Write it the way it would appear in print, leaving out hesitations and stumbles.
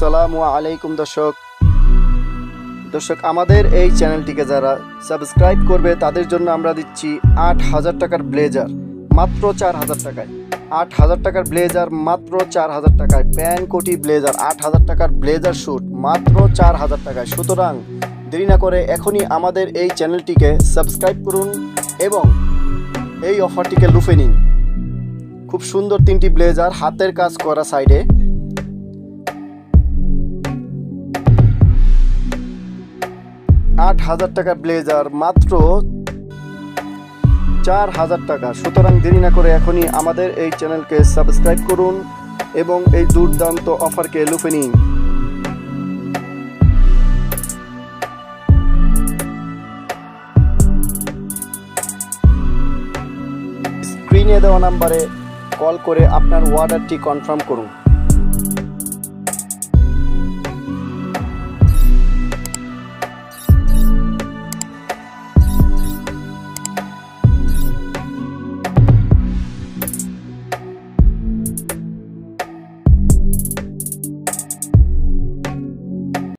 আসসালামু আলাইকুম দর্শক আমাদের এই চ্যানেলটিকে যারা সাবস্ক্রাইব করবে তাদের জন্য আমরা দিচ্ছি ৮,০০০ টাকার ব্লেজার মাত্র ৪,০০০ টাকায়। ৮,০০০ টাকার ব্লেজার মাত্র ৪,০০০ টাকায়। প্যান্ট কোটি ব্লেজার ৮,০০০ টাকার ব্লেজার স্যুট মাত্র ৪,০০০ টাকায়। সুতরাং দেরি না করে এখনই আমাদের এই চ্যানেলটিকে সাবস্ক্রাইব করুন এবং এই অফারটিকে লুফে নিন। খুব সুন্দর তিনটি ব্লেজার, হাতের কাজ করা সাইডে। ৳৮,০০০ টাকার ব্লেজার মাত্র ৪,০০০ টাকা। সুতরাং দেরি না করে এখনই আমাদের এই চ্যানেলকে সাবস্ক্রাইব করুন এবং এই দুর্দান্ত অফারকে লুফে নিন। স্ক্রিনে দেওয়া নাম্বারে কল করে আপনার অর্ডারটি কনফার্ম করুন।